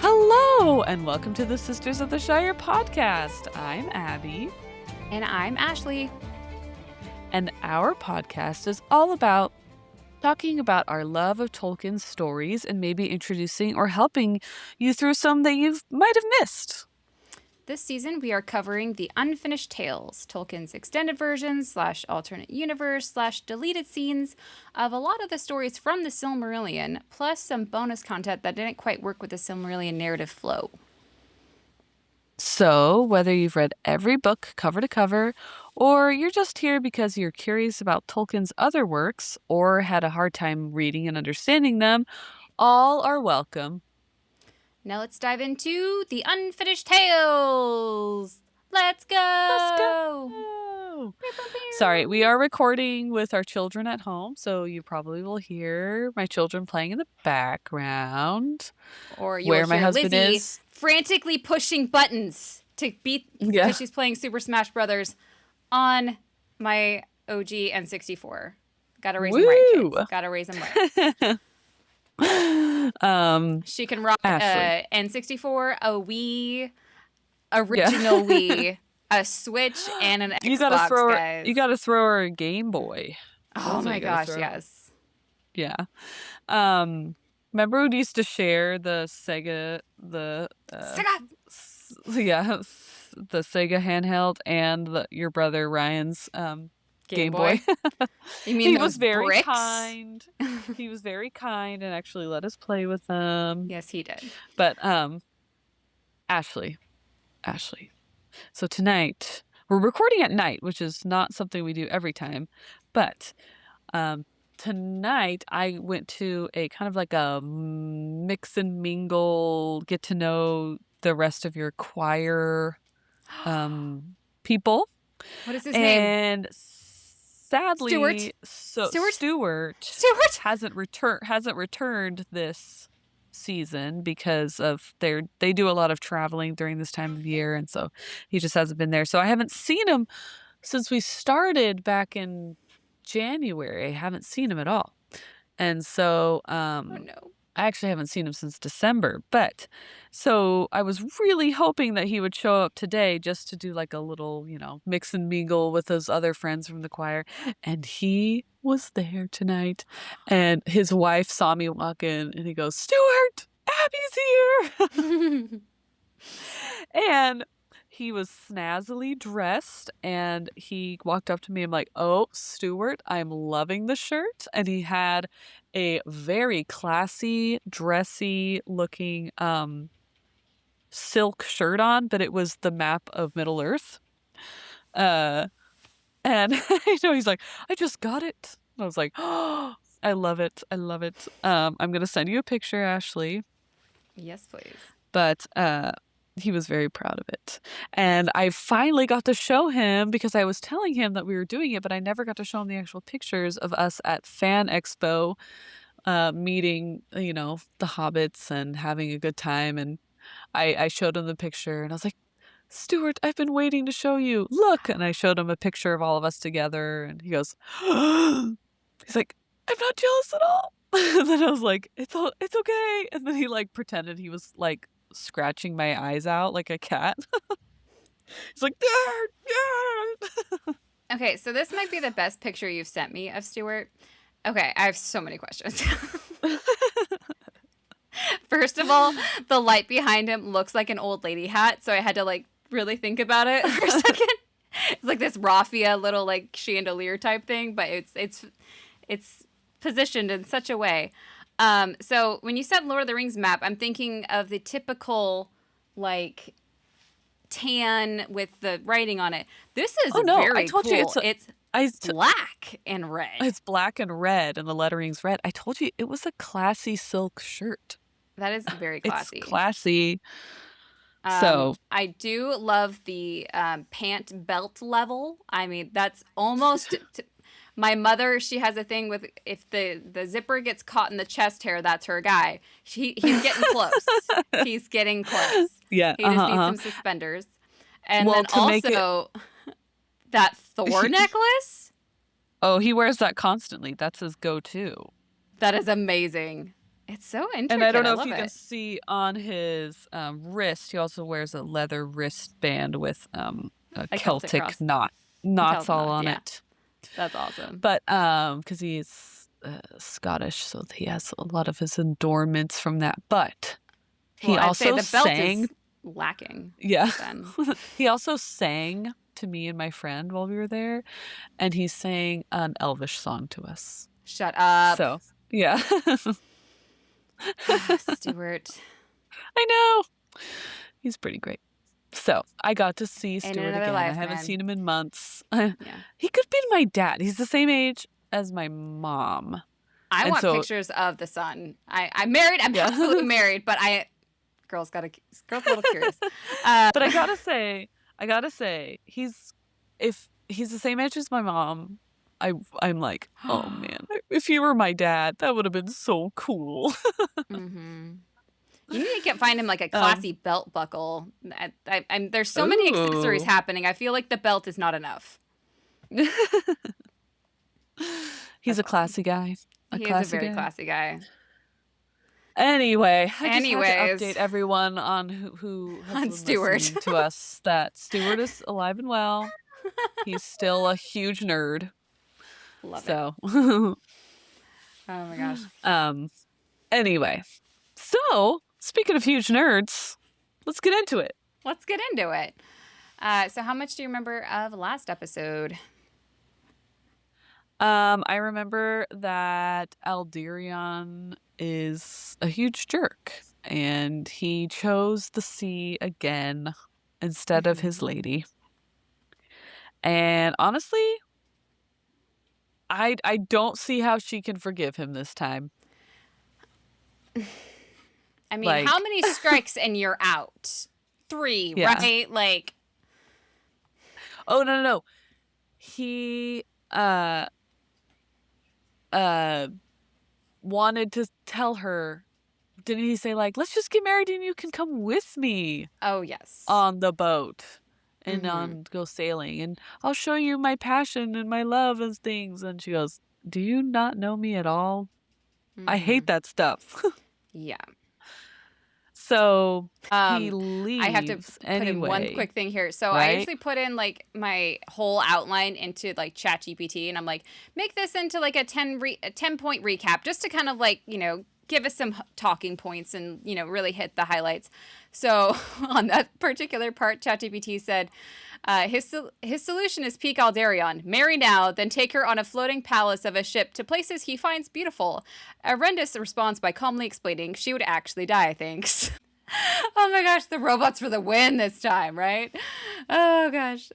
Hello, and welcome to the Sisters of the Shire Podcast. I'm Abby. And I'm Ashley. And our podcast is all about talking about our love of Tolkien's stories and maybe introducing or helping you through some that you might have missed. This season, we are covering the Unfinished Tales, Tolkien's extended versions / alternate universe / deleted scenes of a lot of the stories from the Silmarillion, plus some bonus content that didn't quite work with the Silmarillion narrative flow. So, whether you've read every book cover to cover, or you're just here because you're curious about Tolkien's other works, or had a hard time reading and understanding them, all are welcome. Now let's dive into the Unfinished Tales. Let's go. Sorry, we are recording with our children at home, so you probably will hear my children playing in the background. Or you'll where my hear husband Lizzie is frantically pushing buttons to beat because she's playing Super Smash Brothers on my OG N64. Gotta raise them right, kids. Gotta raise them right. She can rock N64, a Wii, original Wii, a Switch, and an Xbox, guys. You gotta throw her a Game Boy. Oh my gosh, yes. Yeah. Remember when we used to share the Sega, the Sega handheld and your brother Ryan's Game Boy. You mean he was very bricks? kind. He was very kind and actually let us play with them. Yes, he did. But Ashley. So tonight we're recording at night, which is not something we do every time. But tonight I went to a kind of like a mix and mingle, get to know the rest of your choir people. What is his name? And sadly, Stuart hasn't returned this season because of they do a lot of traveling during this time of year, and so he just hasn't been there. So I haven't seen him since we started back in January. I haven't seen him at all, and so oh no. I actually haven't seen him since December, but so I was really hoping that he would show up today just to do like a little, mix and mingle with those other friends from the choir. And he was there tonight. And his wife saw me walk in and he goes, "Stuart, Abby's here." And he was snazzily dressed and he walked up to me. I'm like, "Oh, Stuart, I'm loving the shirt." And he had a very classy, dressy looking silk shirt on, but it was the map of Middle Earth. And he's like, "I just got it." And I was like, "Oh, I love it. I'm going to send you a picture, Ashley." Yes, please. But he was very proud of it. And I finally got to show him because I was telling him that we were doing it, but I never got to show him the actual pictures of us at Fan Expo meeting, the hobbits and having a good time. And I showed him the picture and I was like, "Stuart, I've been waiting to show you. Look." And I showed him a picture of all of us together and he goes, he's like, "I'm not jealous at all." And then I was like, it's okay. And then he pretended he was scratching my eyes out like a cat. He's like, "Dad." Okay, so this might be the best picture you've sent me of Stuart. Okay, I have so many questions. First of all, the light behind him looks like an old lady hat, so I had to really think about it for a second. It's like this raffia little chandelier type thing, but it's positioned in such a way. So when you said Lord of the Rings map, I'm thinking of the typical tan with the writing on it. This is very cool. It's black and red. It's black and red, and the lettering's red. I told you it was a classy silk shirt. That is very classy. It's classy. So I do love the pant belt level. I mean, that's almost. My mother, she has a thing with if the zipper gets caught in the chest hair, that's her guy. He's getting close. He's getting close. Yeah. He just needs some suspenders. And then also that Thor necklace. Oh, he wears that constantly. That's his go-to. That is amazing. It's so And I intricate. don't I know if love you can it. see on his wrist, he also wears a leather wristband with a A Celtic Celtic cross. knots Celtic all knot. on Yeah. it. That's awesome. But because he's Scottish, so he has a lot of his adornments from that. But Well, he I'd say also the belt sang, is lacking yeah, then. he also sang to me and my friend while we were there, and he sang an Elvish song to us. Shut up. So, yeah. Stuart. I know. He's pretty great. So, I got to see In Stuart another again. I life, haven't man. seen him in months. Yeah. He could be my dad. He's the same age as my mom. I And want so, pictures of the son. I'm married. I'm yeah. happily married, but girl's a little curious. But I gotta say, if he's the same age as my mom, I'm like, oh man, if he were my dad, that would have been so cool. Mm-hmm. You need to find him like a Um, classy belt buckle. There's so many accessories ooh. happening. I feel like the belt is not enough. He's That's a awesome. classy guy. A He is a classy very guy. classy guy. Anyway, I just had to Anyways, update everyone on who has on been Stuart. listening to us that Stuart is alive and well. He's still a huge nerd. Love it. So, Oh my gosh. anyway, so speaking of huge nerds, let's get into it. Let's get into it. So how much do you remember of last episode? I remember that Aldarion is a huge jerk, and he chose the sea again instead of his lady. And honestly, I don't see how she can forgive him this time. I mean, Like, how many strikes and you're out? 3, yeah. right? Like, Oh no. He wanted to tell her, didn't he say like, let's just get married and you can come with me oh yes. on the boat and Mhm. on go sailing and I'll show you my passion and my love and things. And she goes, do you not know me at all? I hate that stuff. Yeah. So he I have to leaves put in one anyway, quick thing here. So I right? usually put in like my whole outline into like ChatGPT, and I'm like, make this into like a 10-point recap, just to kind of like, give us some talking points and, really hit the highlights. So on that particular part, ChatGPT said, his solution is peak Aldarion. Marry now, then take her on a floating palace of a ship to places he finds beautiful. Erendis responds by calmly explaining she would actually die, thanks. Oh my gosh, the robots for the win this time, right? Oh gosh.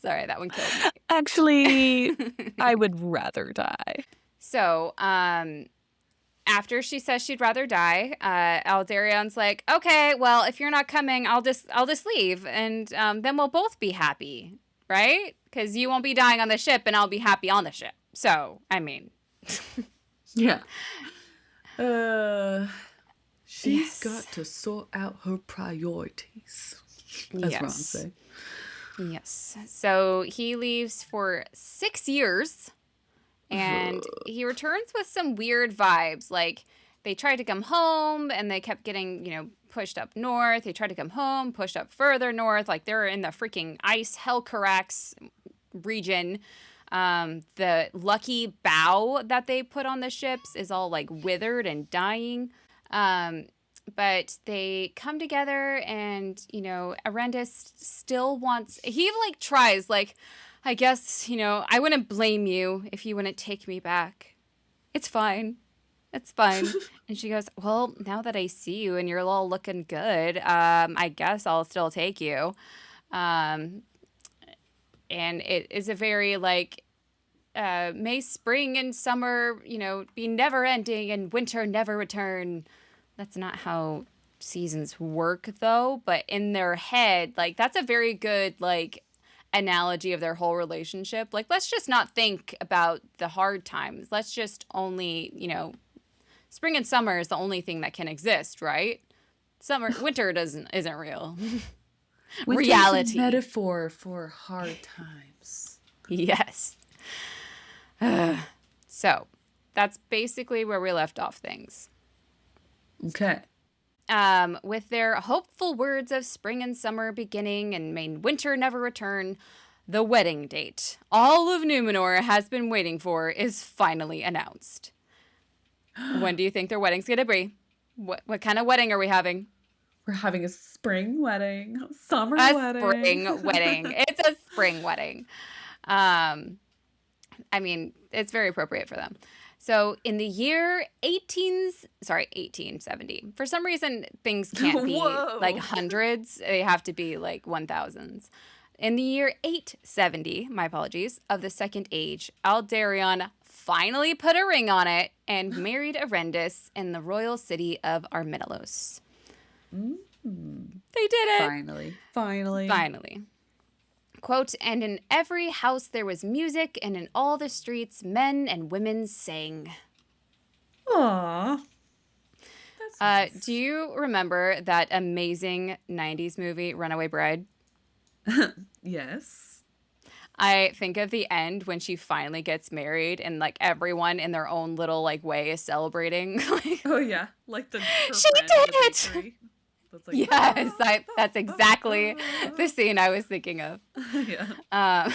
Sorry, that one killed me. Actually, I would rather die. So, after she says she'd rather die, Aldarion's like, okay, well, if you're not coming, I'll just leave, and then we'll both be happy, right? Because you won't be dying on the ship, and I'll be happy on the ship. So, I mean, yeah. She's Yes. got to sort out her priorities. As Ron say. Yes. So he leaves for 6 years. And he returns with some weird vibes. Like, they tried to come home, and they kept getting, pushed up north. They tried to come home, pushed up further north. Like, they're in the freaking ice Hellcarax region. The lucky bow that they put on the ships is all, like, withered and dying. But they come together, and, Erendis still wants... He, like, tries, like... I guess, I wouldn't blame you if you wouldn't take me back. It's fine. It's fine. And she goes, well, now that I see you and you're all looking good, I guess I'll still take you. And it is a very, like, may spring and summer, be never ending and winter never return. That's not how seasons work, though. But in their head, like, that's a very good, like, analogy of their whole relationship. Like, let's just not think about the hard times. Let's just only, spring and summer is the only thing that can exist, right? Winter isn't real. Winter's Reality. a metaphor for hard times. Yes. So that's basically where we left off things. Okay. With their hopeful words of spring and summer beginning and may winter never return, the wedding date all of Númenor has been waiting for is finally announced. When do you think their wedding's going to be? What kind of wedding are we having? We're having a spring wedding, summer wedding. A spring wedding. It's a spring wedding. I mean, it's very appropriate for them. So in the year 1870, for some reason, things can't be like hundreds. They have to be like 1000s. In the year 870, my apologies, of the Second Age, Aldarion finally put a ring on it and married Erendis in the royal city of Armidalos. Mm. They did it. Finally. Quote, and in every house there was music, and in all the streets men and women sang. Aww. That's nice. Do you remember that amazing 90s movie, Runaway Bride? Yes. I think of the end when she finally gets married and like everyone in their own little like way is celebrating. Oh yeah, like she did it. That's like, yes, that's exactly the scene I was thinking of. Yeah.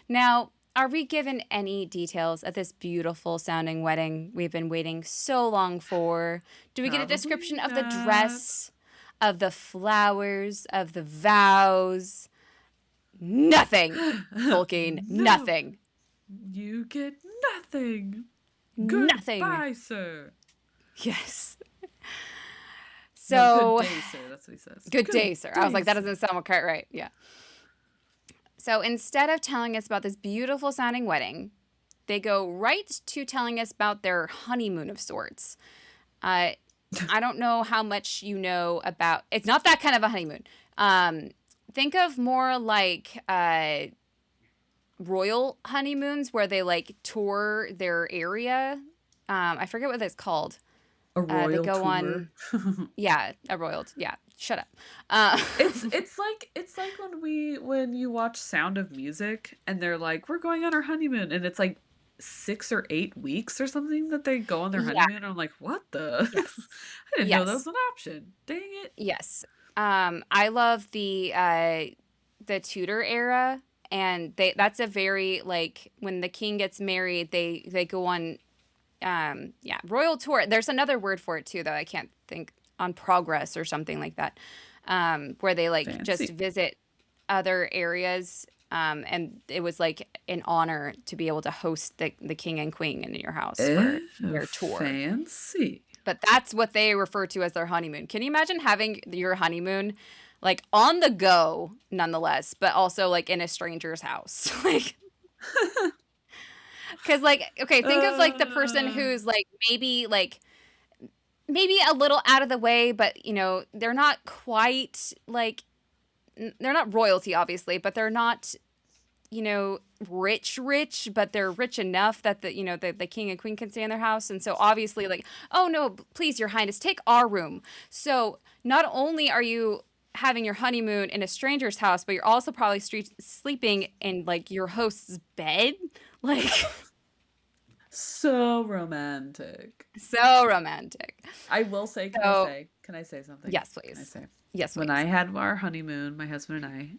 Now, are we given any details of this beautiful sounding wedding we've been waiting so long for? Do we get a description of the dress, of the flowers, of the vows? Nothing, Tolkien. No. Nothing. You get nothing. Nothing. Goodbye, sir. Yes. So no, good day, sir. That's what he says. Good day, sir. I was like, that doesn't sound quite right. Yeah. So instead of telling us about this beautiful sounding wedding, they go right to telling us about their honeymoon of sorts. I don't know how much you know about. It's not that kind of a honeymoon. Think of more like royal honeymoons where they like tour their area. I forget what it's called. A royal they go tour. On, yeah, a royal. Yeah, shut up. It's like when you watch Sound of Music and they're like, we're going on our honeymoon, and it's like 6 or 8 weeks or something that they go on their honeymoon. And I'm like, what the? Yes. I didn't know that was an option. Dang it. Yes. I love the Tudor era, and that's a very like when the king gets married, they go on. Royal tour. There's another word for it too, though. I can't think. On progress or something like that, where they like Fancy. Just visit other areas. And it was like an honor to be able to host the king and queen in your house for their tour. Fancy. But that's what they refer to as their honeymoon. Can you imagine having your honeymoon like on the go, nonetheless, but also like in a stranger's house? Like, because like, okay, think of like the person who's like maybe a little out of the way, but you know, they're not quite like, they're not royalty, obviously, but they're not, you know, rich, but they're rich enough that the king and queen can stay in their house. And so obviously like, oh no, please, your highness, take our room. So not only are you having your honeymoon in a stranger's house, but you're also probably sleeping in like your host's bed. Like, so romantic. So romantic. I will say, can I say something? Yes, please. Can I say? Yes, please. When I had our honeymoon, my husband and I,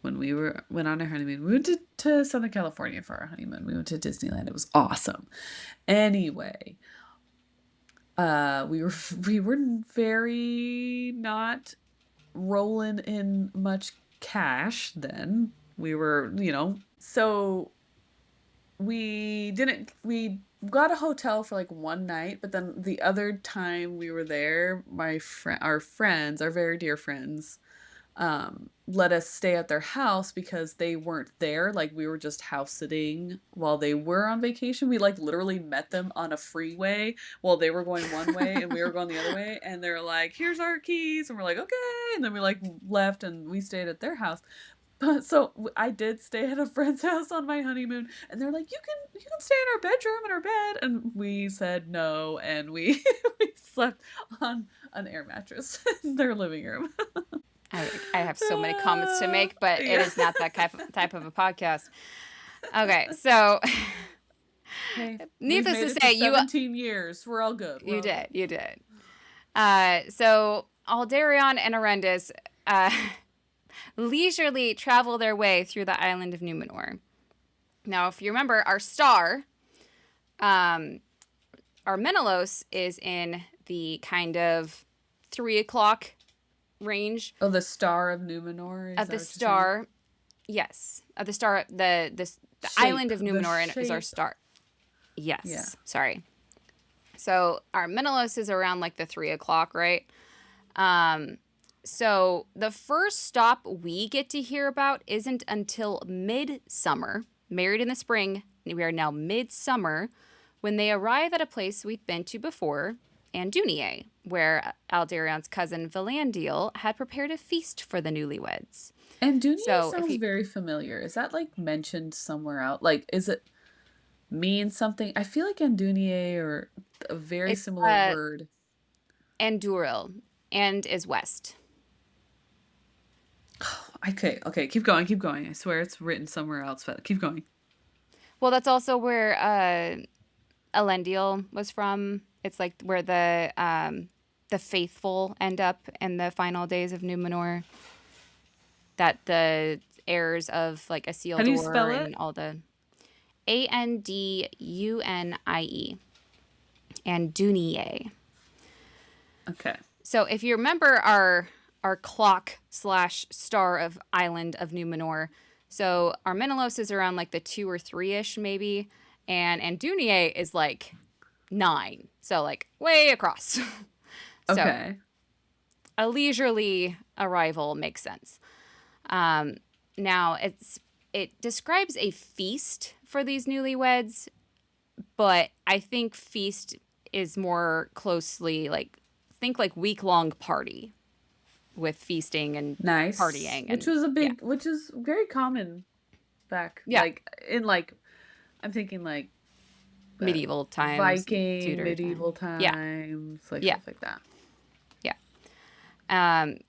when we went on our honeymoon, we went to Southern California for our honeymoon. We went to Disneyland. It was awesome. Anyway, we were very not rolling in much cash then. We were, so we got a hotel for like one night, but then the other time we were there, our very dear friends, let us stay at their house because they weren't there. Like, we were just house sitting while they were on vacation. We like literally met them on a freeway while they were going one way and we were going the other way. And they're like, here's our keys. And we're like, okay. And then we like left and we stayed at their house. But so I did stay at a friend's house on my honeymoon, and they're like, you can stay in our bedroom, in our bed. And we said no, and we slept on an air mattress in their living room. I have so many comments to make, but it is not that type of a podcast. Okay, so Hey, we've Needless made to it say, to 17 years. We're all good. We're all good. you did. So Aldarion and Erendis leisurely travel their way through the island of Númenor. Now, if you remember, our star, our Menelaus, is in the kind of 3 o'clock range. Oh, the Star of Númenor? Of the star. Yes. Of the star. The island of Númenor is our star. Yes. Yeah. Sorry. So our Menelaus is around like the 3 o'clock, right? So the first stop we get to hear about isn't until midsummer. Married in the spring, we are now midsummer, when they arrive at a place we've been to before, Andúnië, where Aldarion's cousin Valandil had prepared a feast for the newlyweds. Andúnië sounds very familiar. Is that like mentioned somewhere else? Like, is it mean something? I feel like Andúnië or a very similar word. Andúril, and is west. Okay, keep going. I swear it's written somewhere else, but keep going. Well, that's also where Elendil was from. It's like where the faithful end up in the final days of Númenor. That the heirs of like Isildur. How do you spell it? And all the Andúnie. Andúnië. Okay. So if you remember our clock / star of island of Númenor, so our Menelaus is around like the 2 or 3-ish maybe, and Andúnië is like 9, so like way across. Okay. So a leisurely arrival makes sense. Now it describes a feast for these newlyweds, but I think feast is more closely like week-long party with feasting and partying, which was which is very common back like in like I'm thinking like medieval times, Viking Tudor medieval times, stuff like that.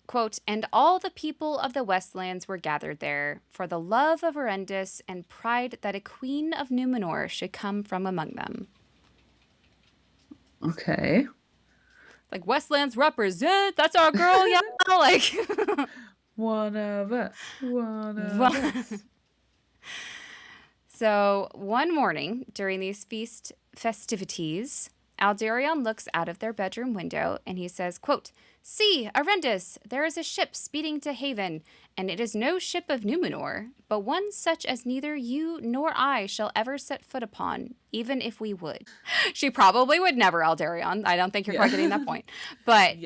Quote, and all the people of the Westlands were gathered there for the love of Erendis and pride that a queen of Númenor should come from among them. Okay. Like, Westlands represent, that's our girl, yeah. Like, one of us. So, one morning during these feast festivities, Aldarion looks out of their bedroom window and he says, quote, see, Erendis, there is a ship speeding to haven, and it is no ship of Númenor, but one such as neither you nor I shall ever set foot upon, even if we would. She probably would never, Aldarion. I don't think you're quite getting that point. But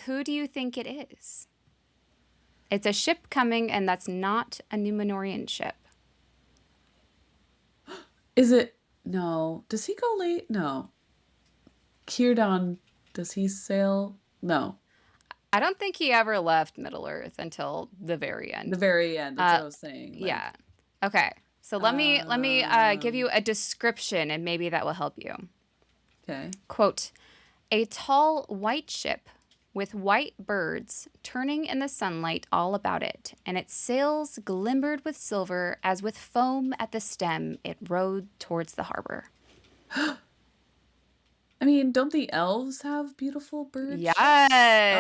who do you think it is? It's a ship coming, and that's not a Númenorian ship. Is it? No. Does he go late? No. Círdan, does he sail? No. I don't think he ever left Middle-earth until the very end. The very end, that's what I was saying. Like, yeah. Okay. So let me give you a description, and maybe that will help you. Okay. Quote, a tall white ship with white birds turning in the sunlight all about it, and its sails glimmered with silver as with foam at the stem it rowed towards the harbor. I mean, don't the elves have beautiful birds? Yes,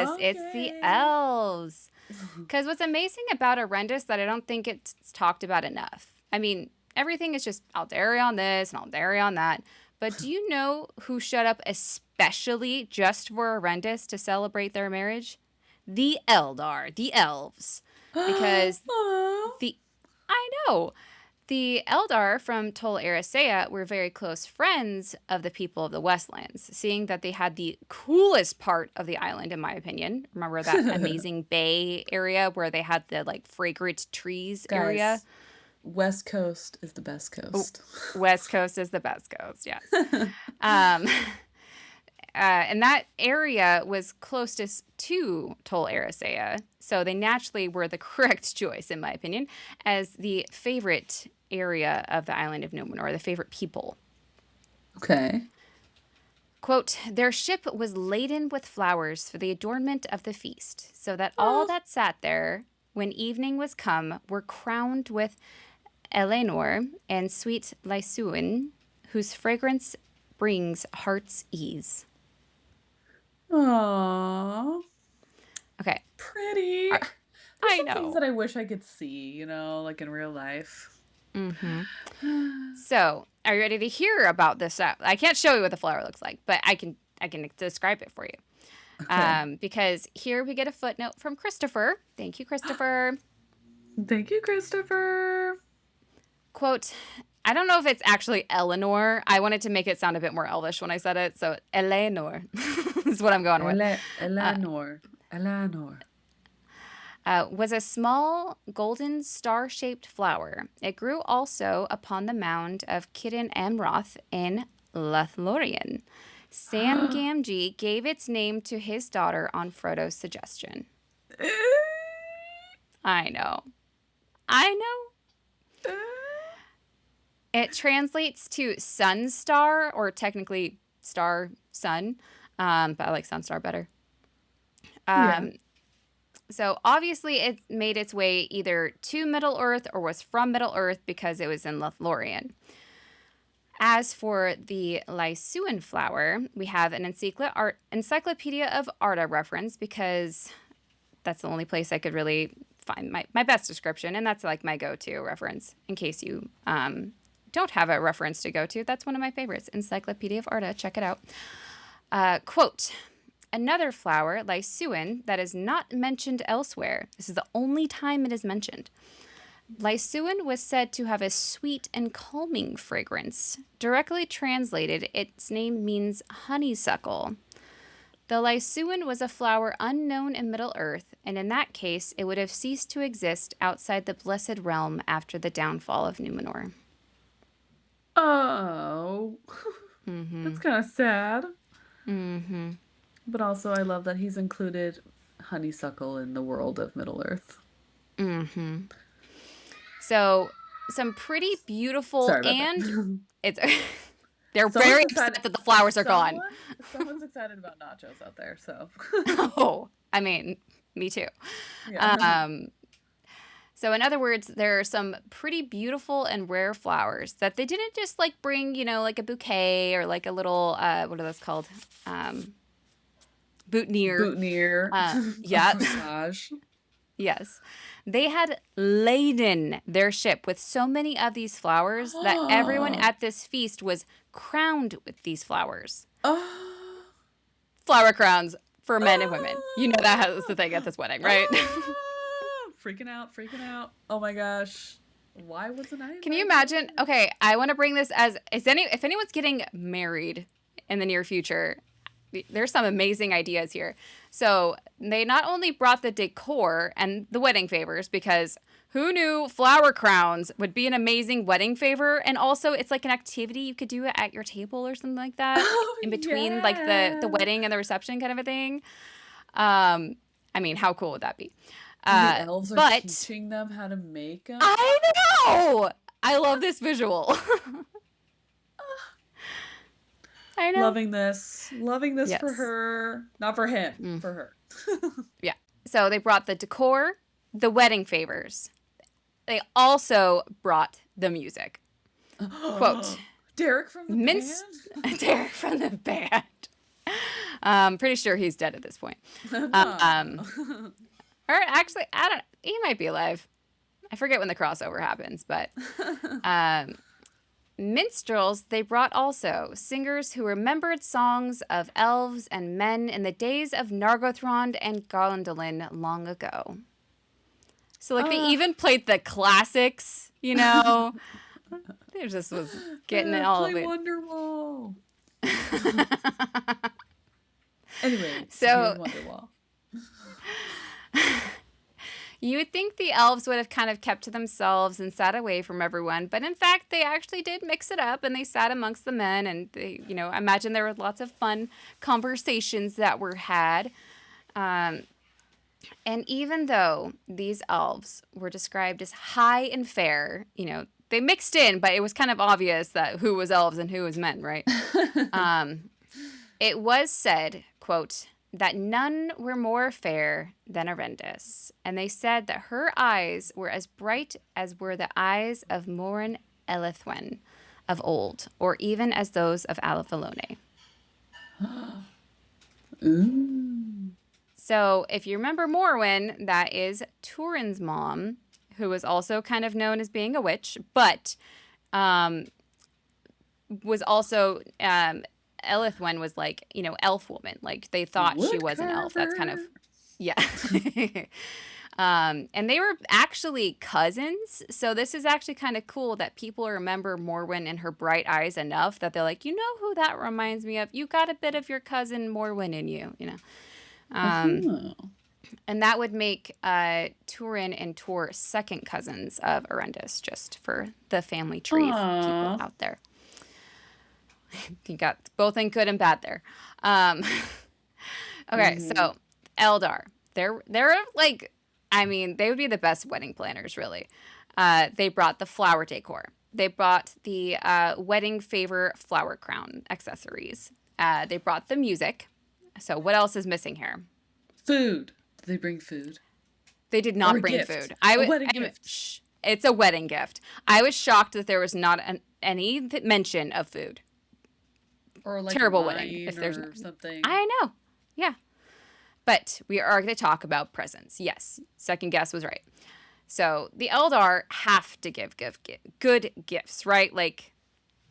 okay. It's the elves. Because what's amazing about Erendis that I don't think it's talked about enough. I mean, everything is just Aldarion this and Aldarion that. But do you know who showed up especially just for Erendis to celebrate their marriage? The Eldar, the elves. Because I know. The Eldar from Tol Eressëa were very close friends of the people of the Westlands, seeing that they had the coolest part of the island, in my opinion. Remember that amazing bay area where they had the like fragrant trees area? West Coast is the best coast. West Coast is the best coast, yes. And that area was closest to Tol Eressëa, so they naturally were the correct choice, in my opinion, as the favorite area of the island of Númenor, the favorite people. Okay. Quote, their ship was laden with flowers for the adornment of the feast, so that all that sat there, when evening was come, were crowned with Eleanor, and sweet Lysuin, whose fragrance brings heart's ease. Aww. Okay. Pretty. There's I some know. things That I wish I could see, like in real life. So, are you ready to hear about this? I can't show you what the flower looks like, but I can describe it for you. Okay. Because here we get a footnote from Christopher. Thank you, Christopher. Thank you, Christopher. Quote, I don't know if it's actually Eleanor. I wanted to make it sound a bit more Elvish when I said it, so Eleanor is what I'm going with. Eleanor. Was a small golden star-shaped flower. It grew also upon the mound of Ciaran Amroth in Lothlorien. Sam Gamgee gave its name to his daughter on Frodo's suggestion. I know. It translates to sun star, or technically star sun, but I like sun star better. So obviously it made its way either to Middle-earth or was from Middle-earth because it was in Lothlorien. As for the Lysuin flower, we have an Encyclopedia of Arda reference because that's the only place I could really find my best description, and that's like my go-to reference in case you don't have a reference to go to. That's one of my favorites, Encyclopedia of Arda. Check it out. Quote, another flower, Lysuin, that is not mentioned elsewhere. This is the only time it is mentioned. Lysuin was said to have a sweet and calming fragrance. Directly translated, its name means honeysuckle. The Lysuin was a flower unknown in Middle-earth, and in that case, it would have ceased to exist outside the Blessed Realm after the downfall of Númenor. Oh. That's kind of sad. But also, I love that he's included honeysuckle in the world of Middle-earth. So, some pretty beautiful it's they're Someone's very excited upset that the flowers are gone. Someone's excited about nachos out there, so. Oh, I mean, me too. Yeah. So in other words, there are some pretty beautiful and rare flowers that they didn't just like bring, like a bouquet or like a little, what are those called? Boutonniere. Boutonniere. Yeah. Corsage. Yes. They had laden their ship with so many of these flowers that everyone at this feast was crowned with these flowers. Flower crowns for men and women. You know that was the thing at this wedding, right? Freaking out. Oh my gosh. Why wasn't I? Can you imagine? Okay, I want to bring this as if anyone's getting married in the near future, there's some amazing ideas here. So they not only brought the decor and the wedding favors, because who knew flower crowns would be an amazing wedding favor, and also it's like an activity you could do at your table or something like that in between like the wedding and the reception kind of a thing. I mean, how cool would that be? The elves are teaching them how to make them. I know. I love this visual. I know. Loving this yes. For her. Not for him, for her. Yeah. So they brought the decor, the wedding favors. They also brought the music. Quote, Derek from the band? Derek from the band. I'm pretty sure he's dead at this point. Or actually, he might be alive. I forget when the crossover happens, but minstrels they brought also, singers who remembered songs of elves and men in the days of Nargothrond and Gondolin long ago. So like they even played the classics, They just was getting all of it. Wonderwall. Anyway, so Wonderwall. You would think the elves would have kind of kept to themselves and sat away from everyone, but in fact, they actually did mix it up, and they sat amongst the men, and they, I imagine there were lots of fun conversations that were had. And even though these elves were described as high and fair, they mixed in, but it was kind of obvious that who was elves and who was men, right? It was said, quote, that none were more fair than Erendis, and they said that her eyes were as bright as were the eyes of Morin Elithwen of old, or even as those of Alavalone. Ooh. So if you remember Morwen, that is Turin's mom, who was also kind of known as being a witch, but was also Elithwen was like, you know, elf woman. Like they thought she was an elf. That's kind of, yeah. And they were actually cousins. So this is actually kind of cool that people remember Morwen and her bright eyes enough that they're like, you know who that reminds me of? You got a bit of your cousin Morwen in you, you know. And that would make Turin and Tor second cousins of Erendis, just for the family tree of people out there. You got both in good and bad there. Okay, so Eldar. They're like, I mean, they would be the best wedding planners, really. They brought the flower decor. They brought the wedding favor flower crown accessories. They brought the music. So what else is missing here? Food. Did they bring food? They did not bring food. It's a wedding gift. I was shocked that there was not any mention of food. Or like terrible wine wedding if there's something. I know. Yeah. But we are going to talk about presents. Yes. Second guess was right. So the Eldar have to give good gifts, right? Like,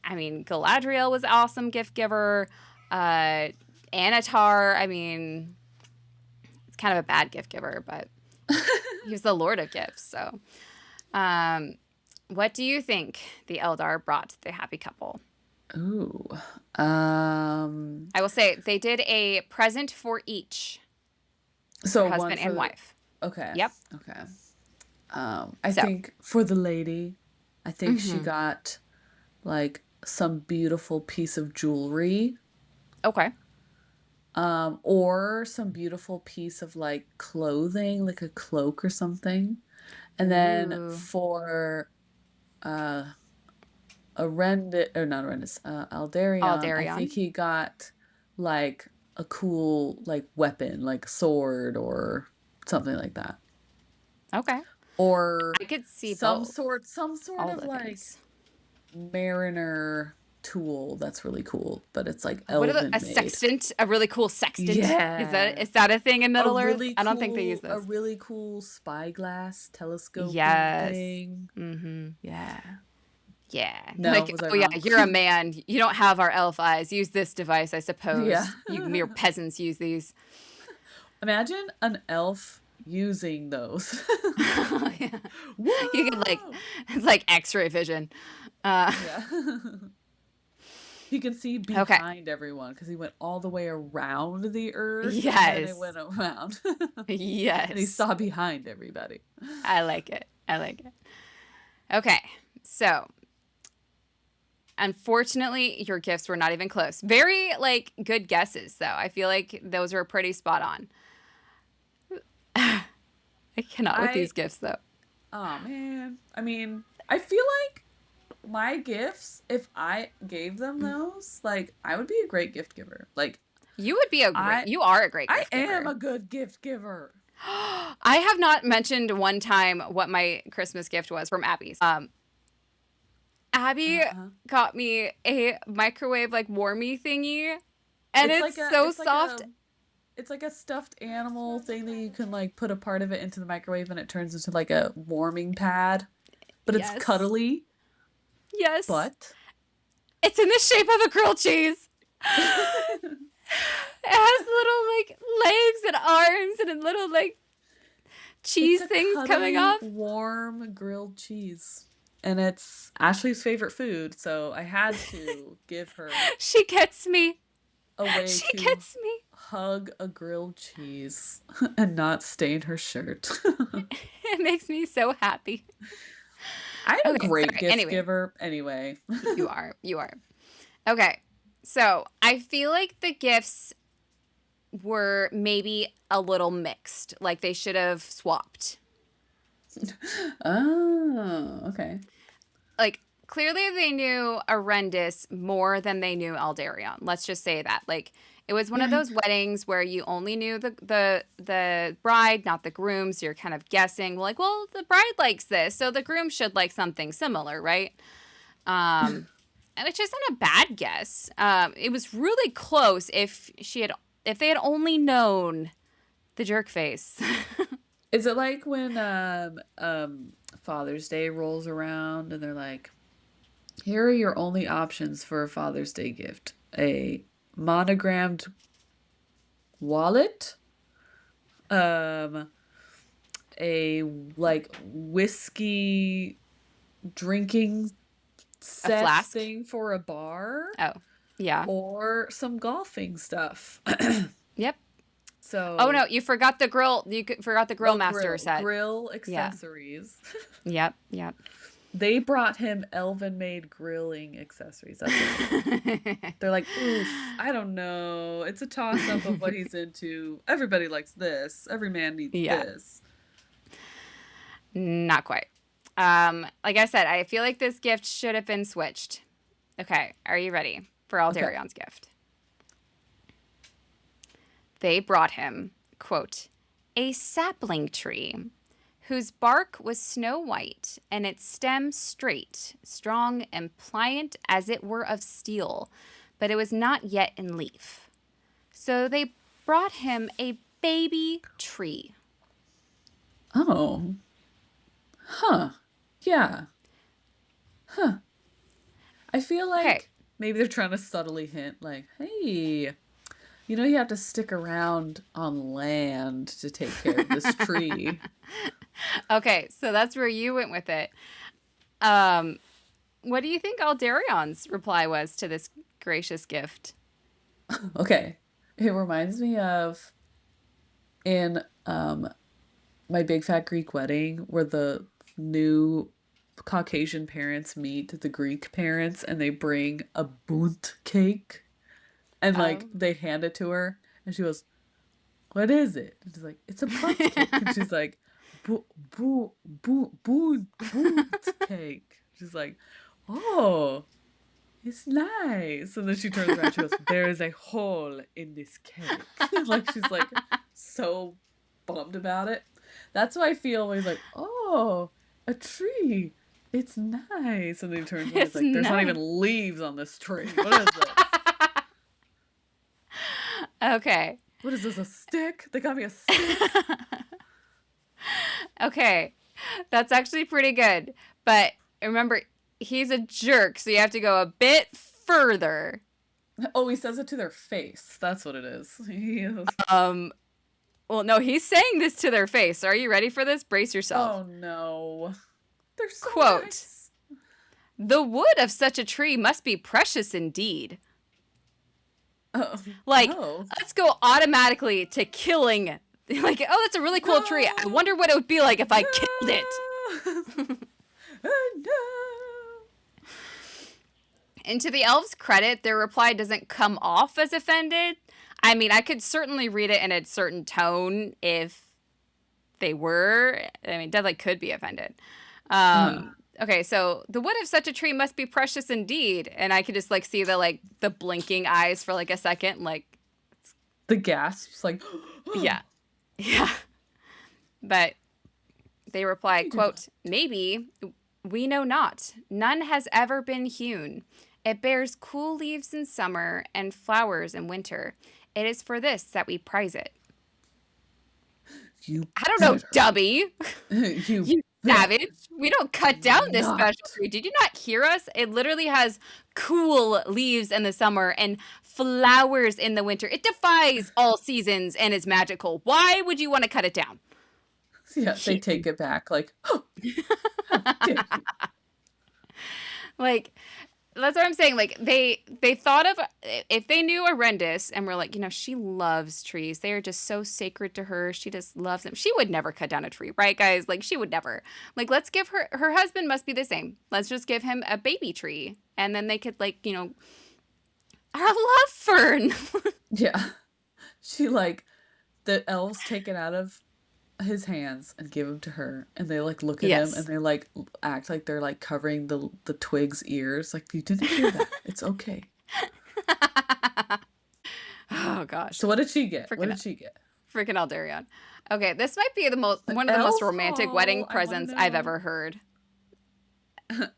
I mean, Galadriel was an awesome gift giver. Anatar, I mean, it's kind of a bad gift giver, but he was the Lord of Gifts. So what do you think the Eldar brought the happy couple? Ooh. I will say they did a present for each. So husband and wife. Okay. Yep. Okay. I think for the lady, I think she got like some beautiful piece of jewelry. Okay. Or some beautiful piece of like clothing, like a cloak or something. And then for Aldarion, I think he got like a cool like weapon, like sword or something like that. Okay. Or I could see some both. sort of like things. mariner tool that's really cool, but it's like elven made. Sextant, a really cool sextant. Yeah. Is that a thing in Middle Earth? Really I don't think they use this. A really cool spyglass telescope thing. Mm-hmm. Yeah. Yeah. No, like, was I yeah, wrong? you're a man. You don't have our elf eyes. Use this device, I suppose. Yeah. You mere peasants use these. Imagine an elf using those. Yeah. You can it's like X-ray vision. Yeah. He can see behind everyone because he went all the way around the earth. Yes. And then it went around. Yes. And he saw behind everybody. I like it. Okay. So, unfortunately, your gifts were not even close. Very, like, good guesses, though. I feel like those were pretty spot on. I cannot with these gifts, though. Oh, man. I mean, I feel like my gifts, if I gave them those, like, I would be a great gift giver. Like, you would be you are a great gift giver. I am a good gift giver. I have not mentioned one time what my Christmas gift was from Abby's. Abby got me a microwave, like, warmy thingy, and it's so soft. It's like a stuffed animal thing that you can, like, put a part of it into the microwave and it turns into, like, a warming pad. But it's cuddly. Yes. But it's in the shape of a grilled cheese. It has little, like, legs and arms and little, like, cheese things coming off. Warm grilled cheese. And it's Ashley's favorite food, so I had to give her She gets me. a way She to gets me. hug a grilled cheese and not stain her shirt. It makes me so happy. I'm a great gift giver. Anyway. You are. Okay. So I feel like the gifts were maybe a little mixed. Like they should have swapped. Oh, okay. Like clearly they knew Erendis more than they knew Aldarion. Let's just say that. Like It was one of those weddings where you only knew the bride, not the groom. So you're kind of guessing, like, well, the bride likes this, so the groom should like something similar, right? Which isn't a bad guess. It was really close if they had only known the jerk face. Is it like when Father's Day rolls around and they're like, here are your only options for a Father's Day gift: a monogrammed wallet, a like whiskey drinking A set flask? thing for a bar, Oh, yeah. or some golfing stuff. Yep. Oh So, no, you forgot the grill. Forgot the grill master set. grill Yeah. accessories. Yep. Yep. They brought him elven-made grilling accessories. That's what they're like, oof, I don't know. It's a toss-up of what he's into. Everybody likes this. Every man needs Yeah. this. Not quite. Like I said, I feel like this gift should have been switched. Okay, are you ready for Aldarion's gift? They brought him, quote, a sapling tree whose bark was snow white and its stem straight, strong and pliant as it were of steel, but it was not yet in leaf. So they brought him a baby tree. Oh. Huh. Yeah. Huh. I feel like Okay. maybe they're trying to subtly hint, like, hey, you know, you have to stick around on land to take care of this tree. Okay, so that's where you went with it. What do you think Aldarion's reply was to this gracious gift? Okay. It reminds me of in My Big Fat Greek Wedding, where the new Caucasian parents meet the Greek parents and they bring a bunt cake and like they hand it to her and she goes, what is it? And she's like, it's a bunt cake. And she's like, bunt cake. She's like, oh, it's nice. And then she turns around, she goes, there is a hole in this cake. Like she's like so bummed about it. That's why I feel always like, oh, a tree. It's nice. And then he turns around, it's like, there's not even leaves on this tree. What is this? Okay. What is this, a stick? They got me a stick. Okay. That's actually pretty good. But remember, he's a jerk, so you have to go a bit further. Oh, he says it to their face. That's what it is. Well, no, he's saying this to their face. Are you ready for this? Brace yourself. Oh, no. They're so Quote, nice. the wood of such a tree must be precious indeed. Oh, Like, no. let's go automatically to killing. Like, oh, that's a really cool tree. I wonder what it would be like if I killed it. No. And to the elves' credit, their reply doesn't come off as offended. I mean, I could certainly read it in a certain tone if they were. I mean, definitely could be offended. Okay, so the wood of such a tree must be precious indeed. And I could just like see the blinking eyes for like a second, like The gasps, like, yeah. Yeah. But they replied, quote, maybe, we know not. None has ever been hewn. It bears cool leaves in summer and flowers in winter. It is for this that we prize it. you. I don't know, Dubby. You Savage. We don't cut down this special tree. Did you not hear us? It literally has cool leaves in the summer and flowers in the winter. It defies all seasons and is magical. Why would you want to cut it down? Yeah, they take it back. Like, oh, how dare you. Like, that's what I'm saying. Like, they thought of, if they knew Erendis and were like, she loves trees. They are just so sacred to her. She just loves them. She would never cut down a tree, right, guys? Like, she would never. Like, let's give her husband must be the same. Let's just give him a baby tree. And then they could, like, our love fern. Yeah. She, like, the elves take it out of his hands and give him to her, and they like look at him and they like act like they're like covering the twig's ears, like, you didn't hear that, it's okay. Oh gosh. So what did she get? What Freaking did she get? freaking Aldarion. Okay, this might be An one of the most elf romantic wedding haul. I want to presents I've know. ever heard.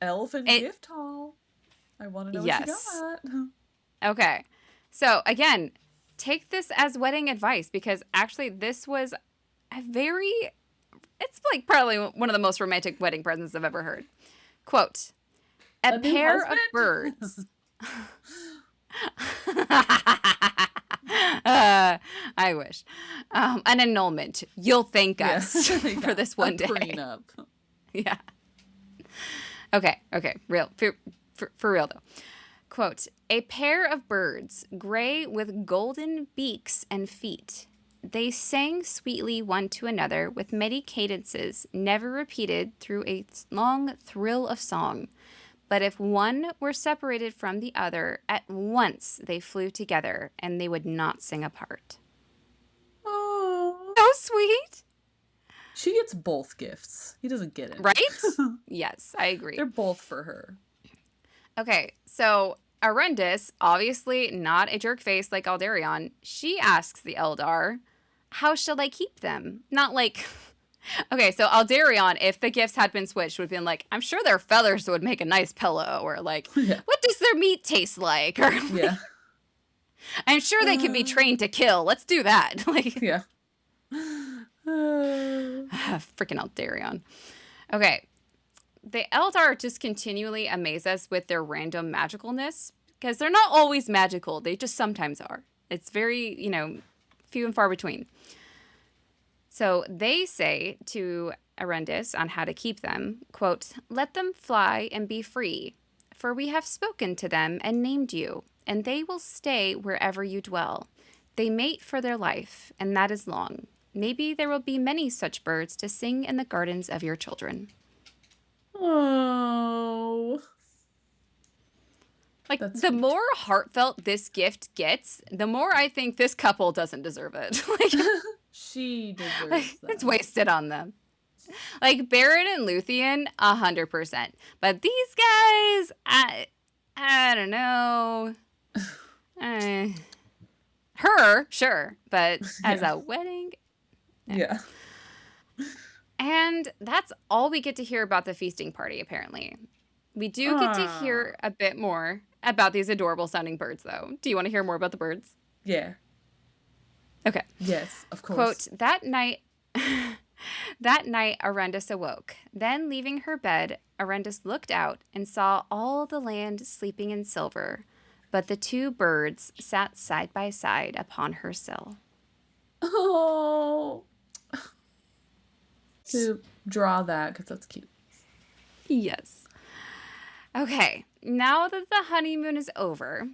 Elf and It gift haul. I want to know what she yes. got. Okay. So again, take this as wedding advice because actually this was a very it's like probably one of the most romantic wedding presents I've ever heard. Quote, a A new pair of husband? birds. I wish. An annulment. You'll thank us Yeah. for this one A day. prenup. Yeah. Okay. Real. For real, though. Quote, a pair of birds, gray with golden beaks and feet. They sang sweetly one to another with many cadences, never repeated through a long thrill of song. But if one were separated from the other, at once they flew together, and they would not sing apart. Oh. So sweet. She gets both gifts. He doesn't get it. Right? Yes, I agree. They're both for her. Okay, so Erendis, obviously not a jerk face like Aldarion, she asks the Eldar, how shall I keep them? Not like... Okay, so Aldarion, if the gifts had been switched, would have been like, I'm sure their feathers would make a nice pillow, or like, Yeah. what does their meat taste like? Or like, Yeah. I'm sure they could be trained to kill. Let's do that. Like, Yeah. freaking Aldarion. Okay, the Eldar just continually amaze us with their random magicalness, because they're not always magical. They just sometimes are. It's very, few and far between. So they say to Erendis on how to keep them, quote, let them fly and be free, for we have spoken to them and named you, and they will stay wherever you dwell. They mate for their life, and that is long. Maybe there will be many such birds to sing in the gardens of your children. Oh. Like, That's the sweet. more heartfelt this gift gets, the more I think this couple doesn't deserve it. She deserves that. It's wasted on them. Like, Baron and Luthien, 100%. But these guys, I don't know. Her, sure. But as a wedding... Yeah. And that's all we get to hear about the feasting party, apparently. We do get to hear a bit more about these adorable sounding birds, though. Do you want to hear more about the birds? Yeah. Okay. Yes, of course. Quote, that night Erendis awoke. Then, leaving her bed, Erendis looked out and saw all the land sleeping in silver, but the two birds sat side by side upon her sill. Oh. To draw that, because that's cute. Yes. Okay, now that the honeymoon is over,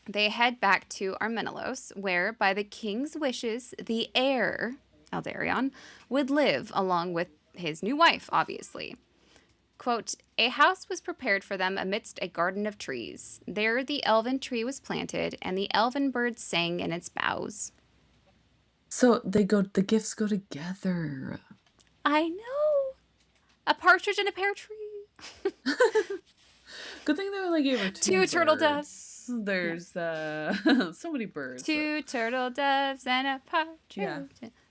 they head back to Armenelos, where, by the king's wishes, the heir, Aldarion, would live along with his new wife, obviously. Quote, a house was prepared for them amidst a garden of trees. There the elven tree was planted, and the elven birds sang in its boughs. So the gifts go together. I know. A partridge in a pear tree. Good thing they only gave her Two turtle doves. There's so many birds. Two turtle doves and a partridge. Yeah.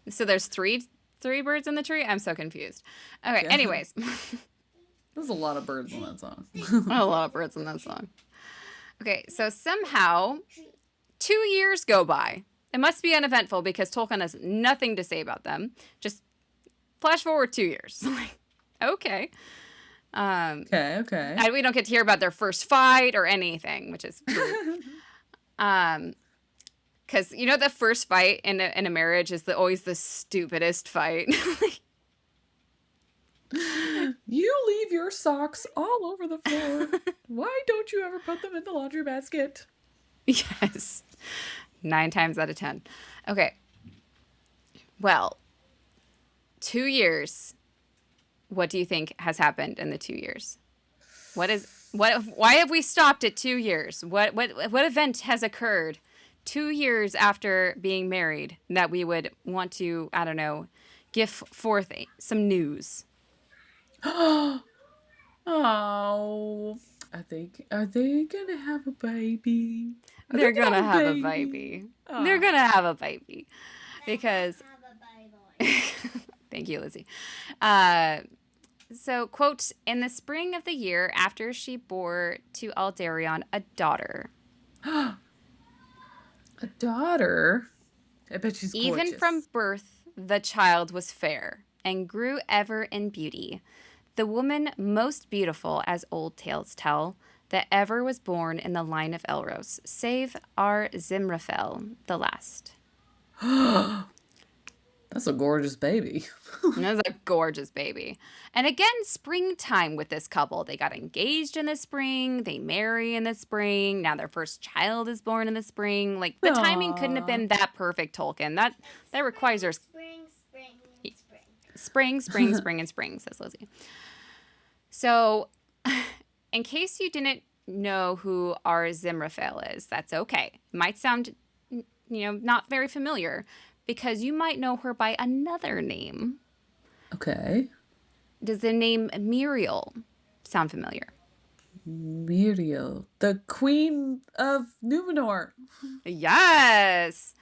So there's three birds in the tree? I'm so confused. Okay, Yeah. anyways. There's a lot of birds in that song. A lot of birds in that song. Okay, so somehow 2 years go by. It must be uneventful because Tolkien has nothing to say about them. Just flash forward 2 years. Okay. Okay. And we don't get to hear about their first fight or anything, which is weird. Because, the first fight in a marriage is always the stupidest fight. You leave your socks all over the floor. Why don't you ever put them in the laundry basket? Yes. 9 times out of 10. Okay. Well, 2 years. What do you think has happened in the 2 years? Why have we stopped at 2 years? What event has occurred 2 years after being married that we would want to, I don't know, give forth some news? Oh, are they gonna have a baby? They're gonna have a baby. They're gonna have a baby. Because thank you, Lizzie. So, quote, in the spring of the year after she bore to Aldarion a daughter. A daughter? I bet she's gorgeous. Even from birth, the child was fair and grew ever in beauty. The woman most beautiful, as old tales tell, that ever was born in the line of Elros, save our Zimrafel, the last. That's a gorgeous baby. That's a gorgeous baby. And again, springtime with this couple. They got engaged in the spring. They marry in the spring. Now their first child is born in the spring. Like, the timing couldn't have been that perfect, Tolkien. That requires our... Spring, and spring, says Lizzie. So, in case you didn't know who our Zimrafel is, that's okay. It might sound, not very familiar, because you might know her by another name. Okay. Does the name Muriel sound familiar? Muriel, the queen of Númenor. Yes.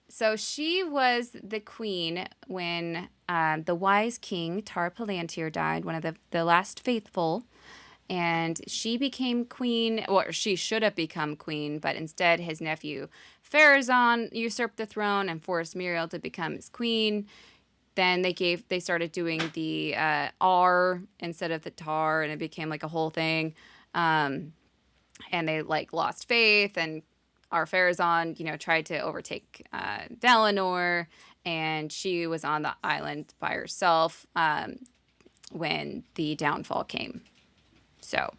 So she was the queen when the wise king Tar Palantir died, one of the last faithful. And she became queen, or she should have become queen, but instead his nephew Pharazôn usurped the throne and forced Muriel to become his queen. Then they started doing the R instead of the tar, and it became like a whole thing. And they lost faith, and our Pharazôn, tried to overtake Dalinar, and she was on the island by herself when the downfall came. So.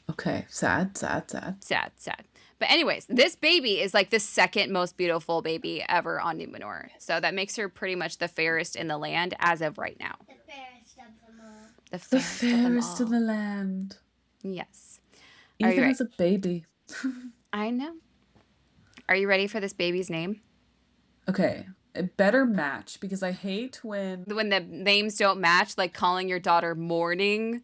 Okay. Sad. But anyways, this baby is the second most beautiful baby ever on Númenor. So that makes her pretty much the fairest in the land as of right now. The fairest of them all. The fairest in the land. Yes. Even as a baby. I know. Are you ready for this baby's name? Okay. It better match, because I hate when the names don't match, like calling your daughter Morning.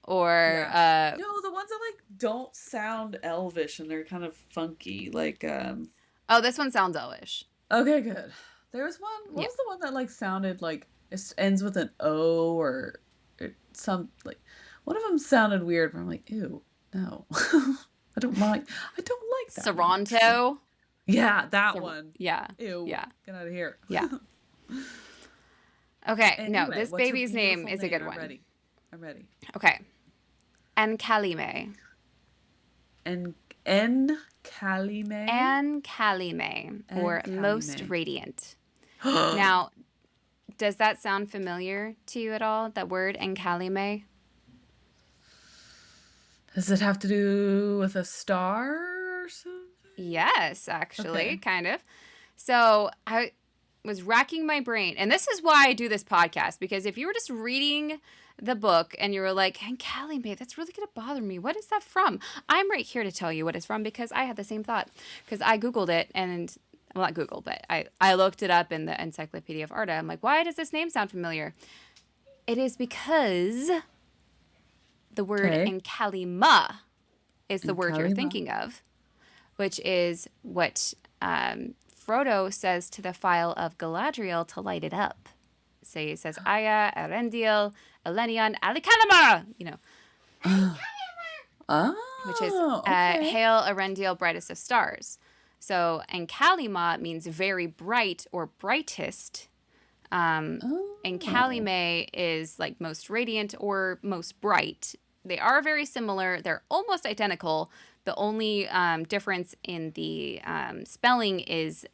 Or no, the ones that don't sound elvish and they're kind of funky, oh, this one sounds elvish. Okay, good. There was one. What was the one that sounded it ends with an O or some one of them sounded weird. But I'm like, ew, no, I don't like that. Saronto. One. Yeah, that one. Yeah. Ew. Yeah. Get out of here. Yeah. Okay. Anyway, no, this baby's name is a good one. I'm ready. Okay. Ankalime. Ankalime. Ankalime, or most radiant. Now, does that sound familiar to you at all? That word Ankalime? Does it have to do with a star or something? Yes, actually, kind of. So I was racking my brain, and this is why I do this podcast, because if you were just reading the book and you were like, Ankalime, that's really going to bother me. What is that from? I'm right here to tell you what it's from, because I had the same thought. Because I Googled it, and, well, not Googled, but I looked it up in the Encyclopedia of Arda. I'm like, why does this name sound familiar? It is because the word Ankalima is the word you're thinking of, which is what Frodo says to the phial of Galadriel to light it up. So he says, Aya, Erendil, Elenion, Alikalima, which is Hail, Erendil, brightest of stars. So Ankalima means very bright or brightest. Ankalime is most radiant or most bright. They are very similar. They're almost identical. The only difference in the spelling is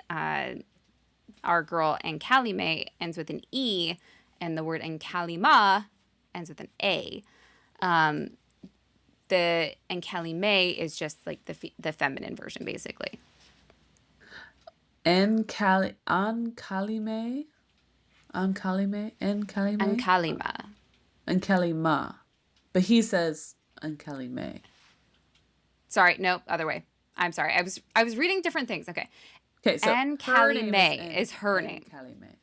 our girl Ankalime ends with an E, and the word Ankalima ends with an A. The Ankalime is just the feminine version, basically. Ankalime. But he says Ankalime. Sorry, no, other way. I'm sorry. I was reading different things. Okay. Okay, so Ankalime is her name. Ankalime.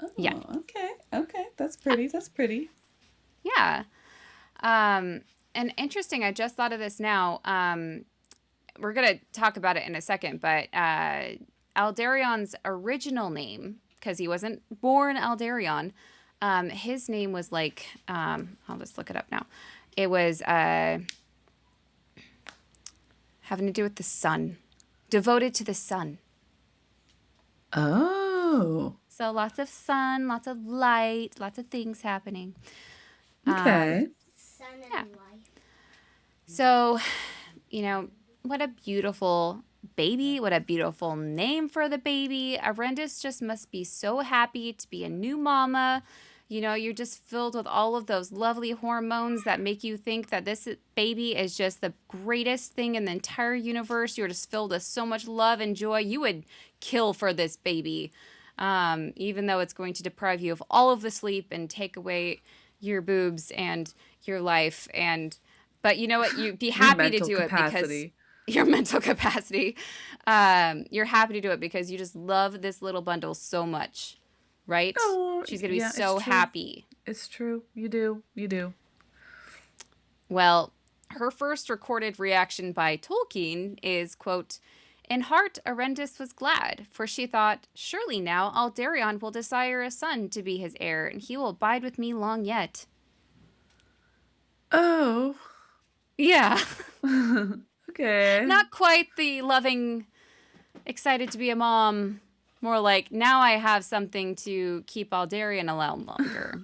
Oh, yeah. Okay. That's pretty. Yeah. And interesting, I just thought of this now. we're going to talk about it in a second, but Aldarion's original name, because he wasn't born Aldarion, his name was like, I'll just look it up now. It was having to do with the sun, devoted to the sun. Oh. So lots of sun, lots of light, lots of things happening. Okay. Sun and light. So, what a beautiful baby. What a beautiful name for the baby. Erendis just must be so happy to be a new mama. You're just filled with all of those lovely hormones that make you think that this baby is just the greatest thing in the entire universe. You're just filled with so much love and joy. You would kill for this baby, even though it's going to deprive you of all of the sleep and take away your boobs and your life. But you know what? You'd be happy to do it because your mental capacity. You're happy to do it because you just love this little bundle so much. Right? Oh, she's going to be so happy. It's true. You do. Well, her first recorded reaction by Tolkien is, quote, "In heart, Erendis was glad, for she thought, surely now Aldarion will desire a son to be his heir, and he will abide with me long yet." Oh. Yeah. Okay. Not quite the loving, excited to be a mom. More like, now I have something to keep Aldarion around longer.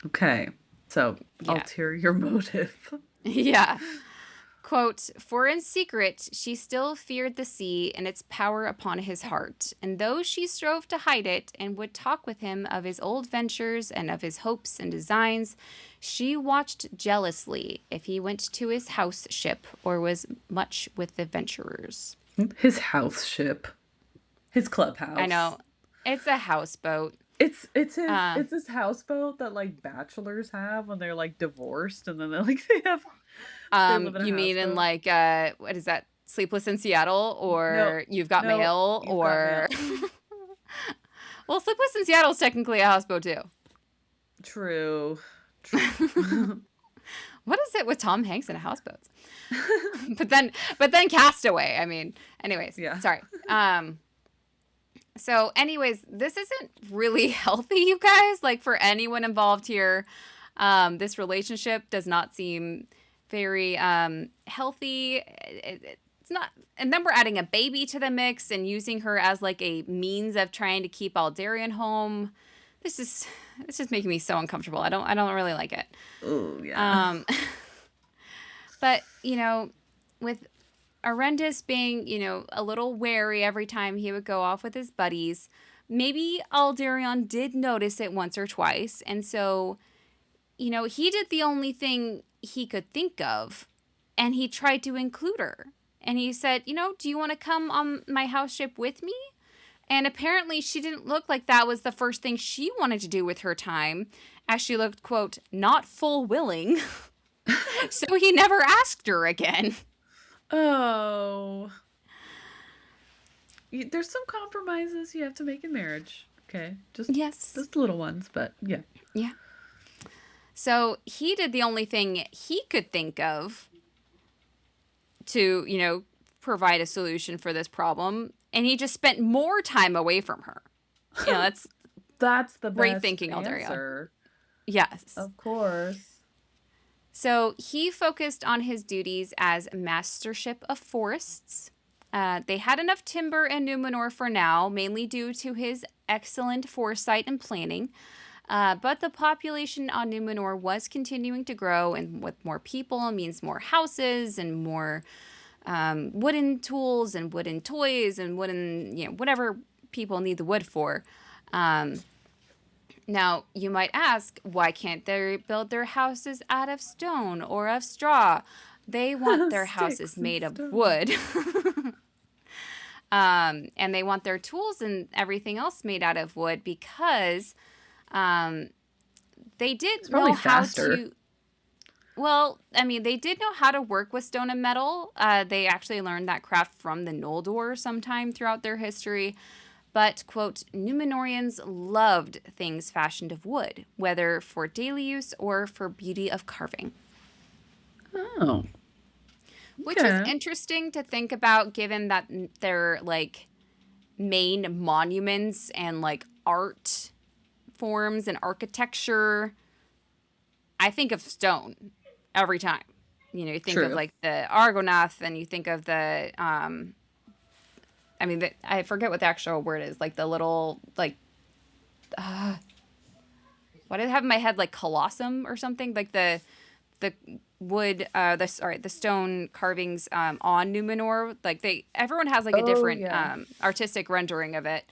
Okay. So, Yeah. ulterior motive. Yeah. Quote, "For in secret she still feared the sea and its power upon his heart. And though she strove to hide it and would talk with him of his old ventures and of his hopes and designs, she watched jealously if he went to his house ship or was much with the venturers." His house ship. His clubhouse. I know. It's a houseboat. It's his houseboat that like bachelors have when they're like divorced and then they're like they live in a You mean in houseboat. like what is that? Sleepless in Seattle or You've Got Mail You've or Got Mail. Well, Sleepless in Seattle is technically a houseboat too. True. What is it with Tom Hanks and houseboats? but then Castaway. I mean, anyways, Yeah. sorry. So anyways, this isn't really healthy, you guys. Like for anyone involved here, this relationship does not seem very healthy. It's not. And then we're adding a baby to the mix and using her as like a means of trying to keep Aldarion home. This is making me so uncomfortable. I don't really like it. Oh yeah. But with Erendis being, a little wary every time he would go off with his buddies, maybe Aldarion did notice it once or twice. And so, he did the only thing he could think of, and he tried to include her. And he said, "Do you want to come on my house ship with me?" And apparently she didn't look like that was the first thing she wanted to do with her time, as she looked, quote, "not full willing." So he never asked her again. Oh. There's some compromises you have to make in marriage. Okay. Just little ones, but yeah. Yeah. So he did the only thing he could think of to, provide a solution for this problem. And he just spent more time away from her. That's the great best thinking, answer. Aldarion. Yes. Of course. So he focused on his duties as mastership of forests. They had enough timber in Númenor for now, mainly due to his excellent foresight and planning. But the population on Númenor was continuing to grow, and with more people means more houses and more wooden tools and wooden toys and wooden, whatever people need the wood for. Now, you might ask, why can't they build their houses out of stone or of straw? They want their houses made of wood. And they want their tools and everything else made out of wood because they did know how to... Well, I mean, they did know how to work with stone and metal. They actually learned that craft from the Noldor sometime throughout their history. But, quote, Númenorians loved things fashioned of wood, whether for daily use or for beauty of carving. Oh. Which is Okay. interesting to think about, given that they're like main monuments and like art forms and architecture. I think of stone every time. You know, you think of True. like the Argonath, and you think of the I mean, I forget what the actual word is. Like the little like what did I have in my head, like colossum or something, like the wood the stone carvings on Númenor. Like everyone has like a Oh different yeah. artistic rendering of it.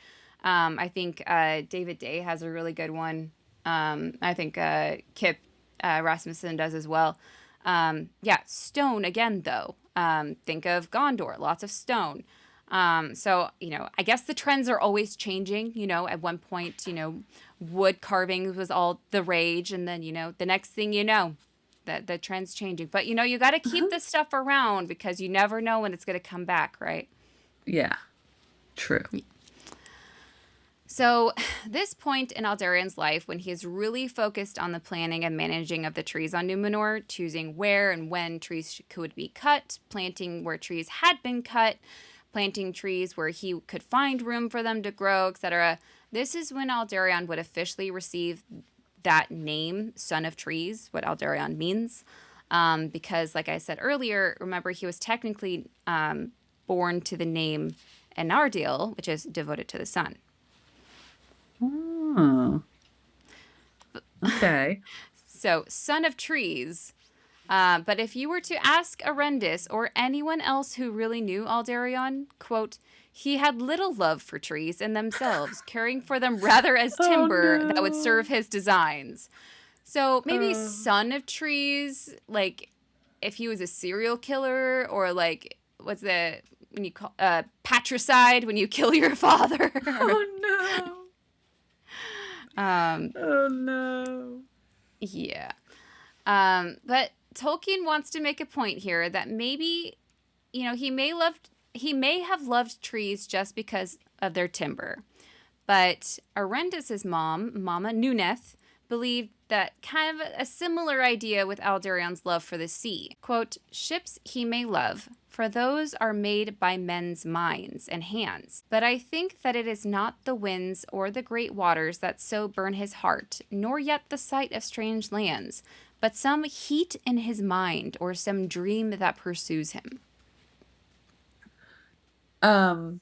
I think David Day has a really good one. I think Kip Rasmussen does as well. Yeah, stone again though. Think of Gondor, lots of stone. So, you know, I guess the trends are always changing. You know, at one point, you know, wood carvings was all the rage. And then, you know, the next thing you know, the trend's changing. But, you know, you got to keep this stuff around because you never know when it's going to come back, right? Yeah. True. So, this point in Aldarion's life, when he is really focused on the planning and managing of the trees on Númenor, choosing where and when trees could be cut, planting where trees had been cut, planting trees where he could find room for them to grow, etc. This is when Aldarion would officially receive that name, Son of Trees, what Aldarion means. Because, like I said earlier, remember, he was technically born to the name Enardil, which is devoted to the sun. Oh. Okay. So, Son of Trees. But if you were to ask Erendis or anyone else who really knew Aldarion, quote, he had little love for trees in themselves, caring for them rather as Oh timber that would serve no. his designs. So maybe Uh, Son of Trees, like if he was a serial killer, or like what's the when you call patricide when you kill your father. oh um, no. Oh no. yeah. But Tolkien wants to make a point here that maybe, you know, he may have loved trees just because of their timber. But Erendis's mom, Mama Núneth, believed that kind of a similar idea with Aldarion's love for the sea. Quote, ships he may love, for those are made by men's minds and hands. But I think that it is not the winds or the great waters that so burn his heart, nor yet the sight of strange lands, but some heat in his mind or some dream that pursues him. Um,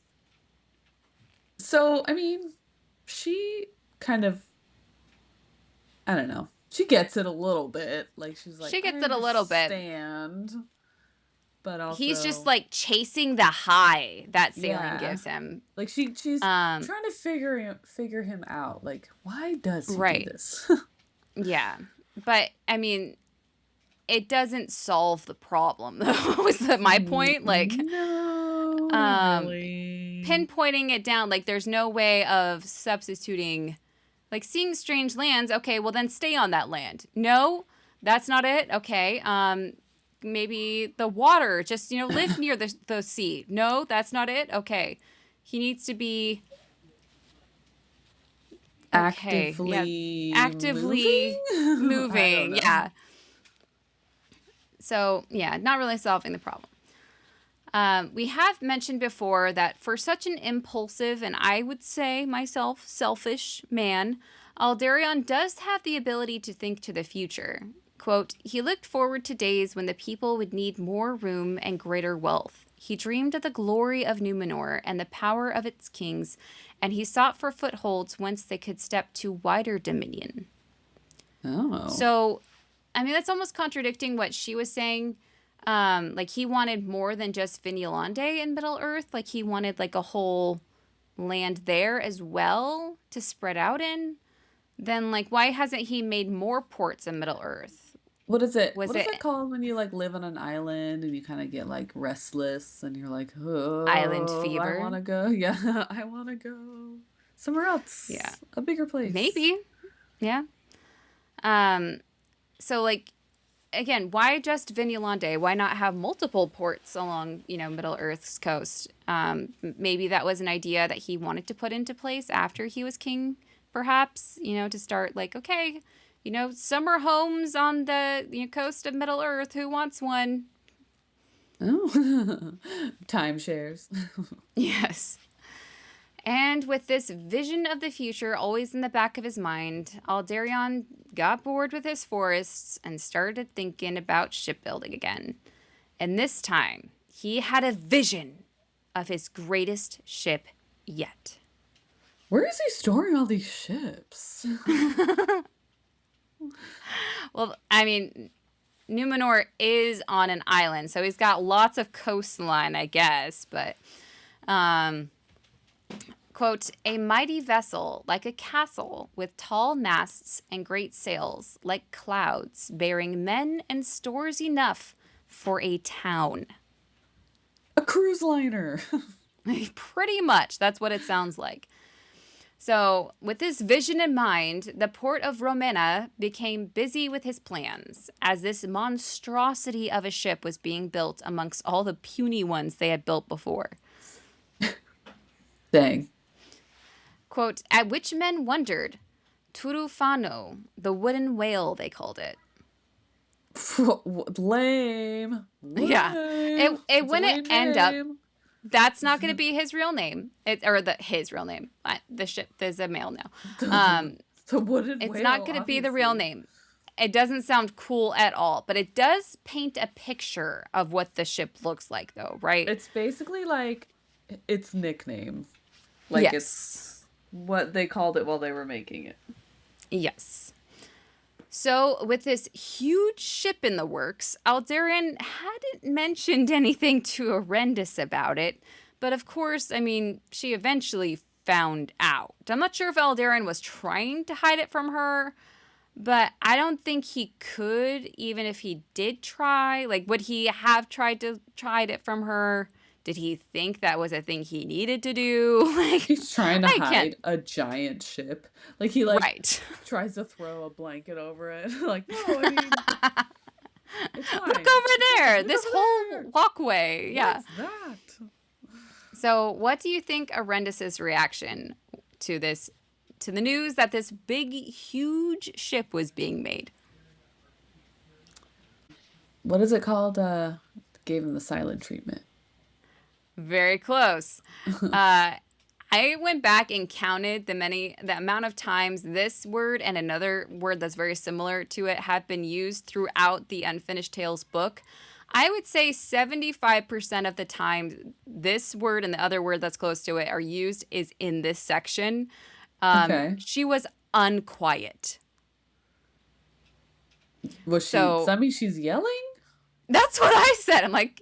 so I mean, she kind of, I don't know. She gets it a little bit. Like she's like, She I gets it a little bit. understand, but He's just also, like chasing the high that sailing yeah. gives him. Like she's Um, trying to figure him out. Like, why does he do right. this? Yeah. But I mean, it doesn't solve the problem though, was my point. Like, No, not um, really. pinpointing it down, like there's no way of substituting, like seeing strange lands. Okay, well then stay on that land. No, that's not it. Okay. Maybe the water, just, you know, live near the sea. No, that's not it. Okay. He needs to be okay. Yeah. Actively moving? Actively I don't moving. know. Yeah. So, yeah, not really solving the problem. We have mentioned before that for such an impulsive and I would say myself selfish man, Aldarion does have the ability to think to the future. Quote, he looked forward to days when the people would need more room and greater wealth. He dreamed of the glory of Númenor and the power of its kings, and he sought for footholds whence they could step to wider dominion. Oh. So, I mean, that's almost contradicting what she was saying. Like he wanted more than just Vinilande in Middle Earth. Like he wanted like a whole land there as well to spread out in. Then like why hasn't he made more ports in Middle Earth? What is it? Was What is it it called when you like live on an island and you kind of get like restless and you're like, island oh, I want fever? to go. Yeah, I want to go somewhere Yeah. else, a bigger place. Maybe. Yeah. Um so like again, why just Vinilande? Why not have multiple ports along, you know, Middle Earth's coast? Maybe that was an idea that he wanted to put into place after he was king, perhaps, you know, to start like, okay, you know, summer homes on the coast of Middle Earth. Who wants one? Oh, timeshares. Yes. And with this vision of the future always in the back of his mind, Aldarion got bored with his forests and started thinking about shipbuilding again. And this time, he had a vision of his greatest ship yet. Where is he storing all these ships? Well, I mean, Númenor is on an island, so he's got lots of coastline, I guess, but quote, a mighty vessel like a castle with tall masts and great sails like clouds bearing men and stores enough for a town. A cruise liner. Pretty much. That's what it sounds like. So, with this vision in mind, the port of Romena became busy with his plans as this monstrosity of a ship was being built amongst all the puny ones they had built before. Dang. Quote, at which men wondered, Turufano, the wooden whale, they called it. Lame. Yeah. It wouldn't end up. That's not going to be his real name. His real name. The ship, there's a male now. The wooden it's whale, not going to be the real name. It doesn't sound cool at all, but it does paint a picture of what the ship looks like, though, right? It's basically like its nickname. Like yes. It's what they called it while they were making it. Yes. So, with this huge ship in the works, Aldarion hadn't mentioned anything to Erendis about it. But of course, I mean, she eventually found out. I'm not sure if Aldarion was trying to hide it from her, but I don't think he could, even if he did try. Like, would he have tried to hide it from her? Did he think that was a thing he needed to do? Like, he's trying to hide a giant ship. Like he tries to throw a blanket over it. Like, no, I mean, it's fine. Look over there. This whole walkway. Yeah. What's that? So, what do you think Erendis' reaction to this, to the news that this big, huge ship was being made? What is it called? Gave him the silent treatment. Very close. I went back and counted the amount of times this word and another word that's very similar to it have been used throughout the Unfinished Tales book. I would say 75% of the time this word and the other word that's close to it are used is in this section. Okay. She was unquiet. Was she? Does that mean she's yelling? That's what I said. I'm like,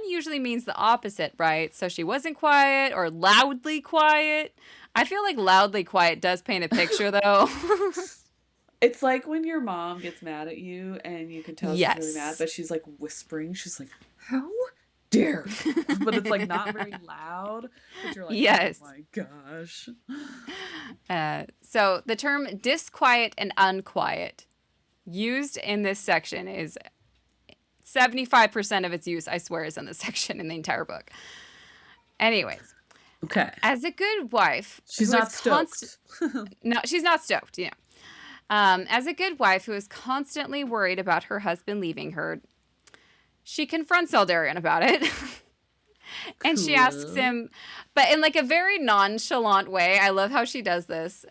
usually means the opposite, right? So she wasn't quiet or loudly quiet. I feel like loudly quiet does paint a picture, though. It's like when your mom gets mad at you and you can tell she's really mad, but she's like whispering. She's like, how dare you? But it's like not very loud. But you're like, yes. Oh my gosh. So the term disquiet and unquiet used in this section is 75% of its use, I swear, is in this section in the entire book. Anyways. Okay. As a good wife. She's not stoked. No, she's not stoked, you know. As a good wife who is constantly worried about her husband leaving her, she confronts Aldarion about it. And she asks him, but in like a very nonchalant way. I love how she does this.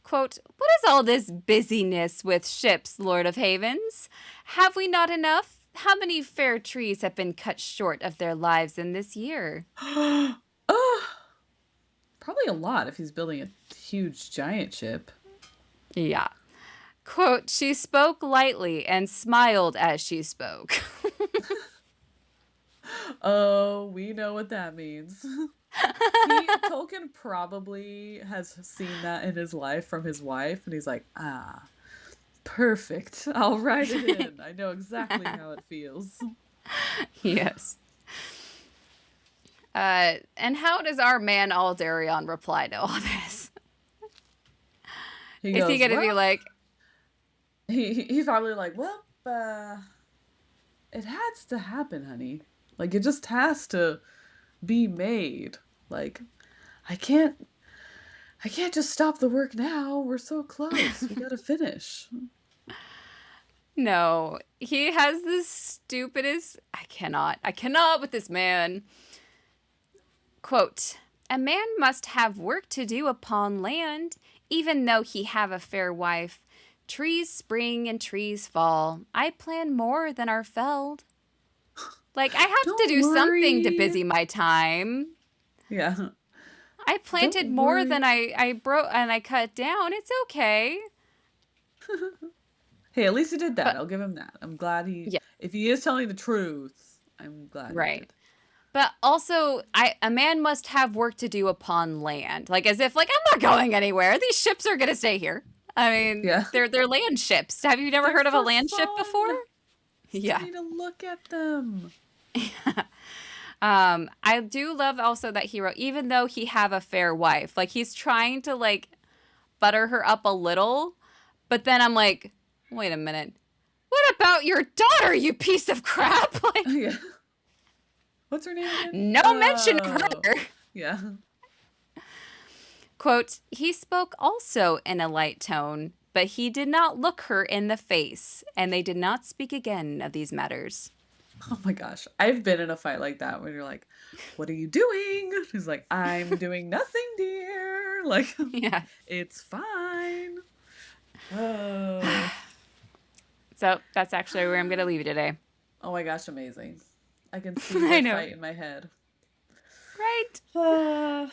Quote, what is all this busyness with ships, Lord of Havens? Have we not enough? How many fair trees have been cut short of their lives in this year? Probably a lot if he's building a huge giant ship. Yeah. Quote, she spoke lightly and smiled as she spoke. Oh, we know what that means. Tolkien probably has seen that in his life from his wife, and he's like, perfect. I'll write it in. I know exactly how it feels. Yes. And how does our man Aldarion reply to all this? Is he going to be like... He's probably like, well, it has to happen, honey. Like, it just has to be made. Like, I can't just stop the work now. We're so close. We gotta finish. No, he has the stupidest. I cannot with this man. Quote, a man must have work to do upon land, even though he have a fair wife. Trees spring and trees fall. I plan more than are felled. Like, I have to Don't do something to worry. busy my time. Yeah. I planted Don't more worry. than I broke and I cut down. It's okay. Hey, at least he did that. But I'll give him that. I'm glad yeah, if he is telling the truth, I'm glad he right. did. But also, a man must have work to do upon land. Like, as if, like, I'm not going anywhere. These ships are gonna stay here. I mean, Yeah. they're land ships. Have you never They're heard of a for land ship before? fun. Just Yeah. need to look at them. I do love also that he wrote, even though he have a fair wife, like he's trying to like butter her up a little, but then I'm like, wait a minute, what about your daughter, you piece of crap? Like, Yeah. What's her name again? no mention of Oh. her. Yeah. Quote, he spoke also in a light tone, but he did not look her in the face, and they did not speak again of these matters. Oh my gosh. I've been in a fight like that when you're like, what are you doing? He's like, I'm doing nothing, dear. Like, Yeah. it's fine. Oh. So that's actually where I'm going to leave you today. Oh my gosh, amazing. I can see I the know. fight in my head. Right? Uh,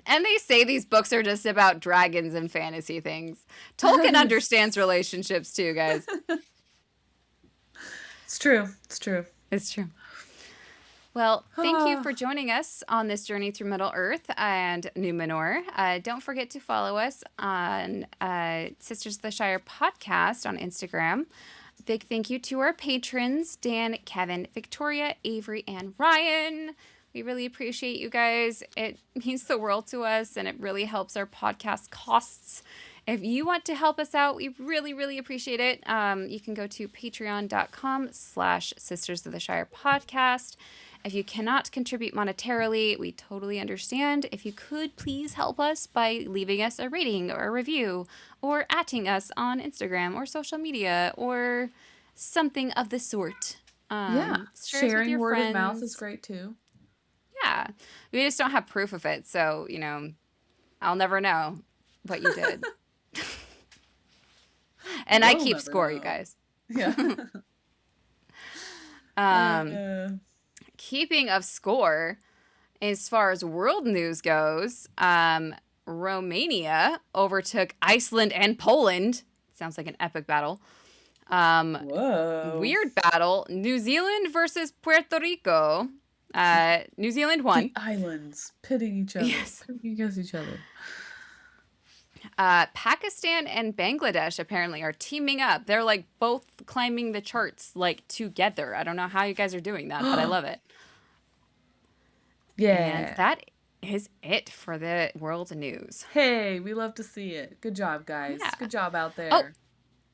And they say these books are just about dragons and fantasy things. Tolkien understands relationships too, guys. it's true. It's true. It's true. Well, thank you for joining us on this journey through Middle Earth and Númenor. Don't forget to follow us on Sisters of the Shire podcast on Instagram. Big thank you to our patrons, Dan, Kevin, Victoria, Avery, and Ryan. We really appreciate you guys. It means the world to us, and it really helps our podcast costs. If you want to help us out, we really, really appreciate it. You can go to patreon.com/Sisters of the Shire podcast. If you cannot contribute monetarily, we totally understand. If you could please help us by leaving us a rating or a review or @ing us on Instagram or social media or something of the sort. Yeah. Share us with Sharing your word friends. of mouth is great too. Yeah. We just don't have proof of it. So, you know, I'll never know what you did. And I We'll keep never score, you know. guys. Yeah. Keeping of score, as far as world news goes, Romania overtook Iceland and Poland. Sounds like an epic battle. Whoa. Weird battle. New Zealand versus Puerto Rico. New Zealand won. The islands pitting each other. Yes. Pitting against each other. Pakistan and Bangladesh apparently are teaming up. They're like both climbing the charts like together. I don't know how you guys are doing that, but I love it. Yeah. And that is it for the world news. Hey, we love to see it. Good job, guys. Yeah. Good job out there. Oh,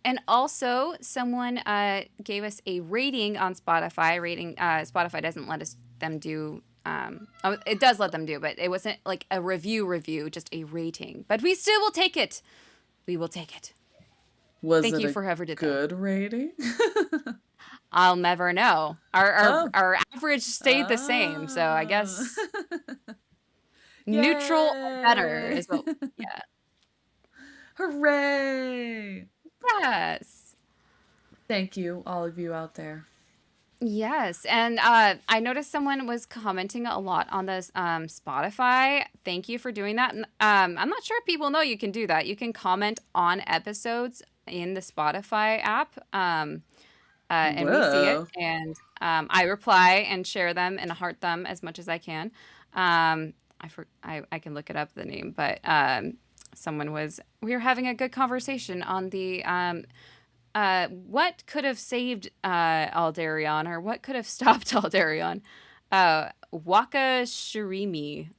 and also someone gave us a rating on Spotify. Spotify doesn't let them do. It does let them do, but it wasn't like a review, just a rating. But we still will take it. We will take it. Thank you for whoever did that. Good rating? I'll never know. Our average stayed the same, so I guess neutral or better is what. Yeah. Hooray! Yes. Thank you, all of you out there. Yes, and I noticed someone was commenting a lot on this Spotify. Thank you for doing that. I'm not sure if people know you can do that. You can comment on episodes in the Spotify app, and we see it. And I reply and share them and heart them as much as I can. I can look it up, the name, but we were having a good conversation on the what could have saved Aldarion, or what could have stopped Aldarion? Waka Shirimi.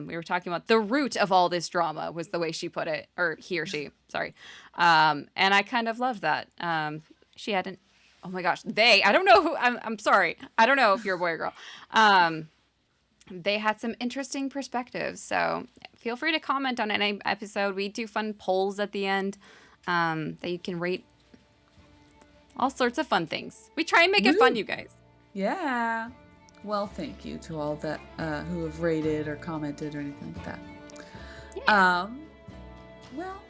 We were talking about the root of all this drama was the way she put it, or he or she, sorry. And I kind of loved that. She had oh my gosh, I don't know who, I'm sorry. I don't know if you're a boy or girl. They had some interesting perspectives. So feel free to comment on any episode. We do fun polls at the end that you can rate All sorts of fun things. We try and make it fun, you guys. Yeah. Well, thank you to all that who have rated or commented or anything like that. Yeah. Well,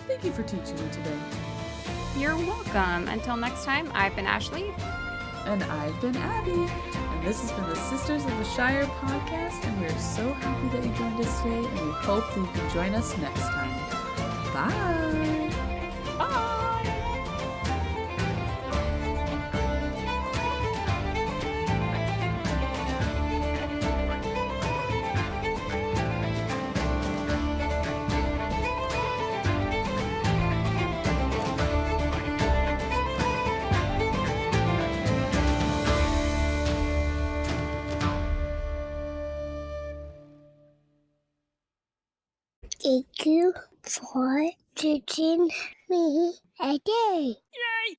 thank you for teaching me today. You're welcome. Until next time, I've been Ashley. And I've been Abby. And this has been the Sisters of the Shire podcast. And we're so happy that you joined us today. And we hope that you can join us next time. Bye. Bye. Thank you for teaching me a day. Yay!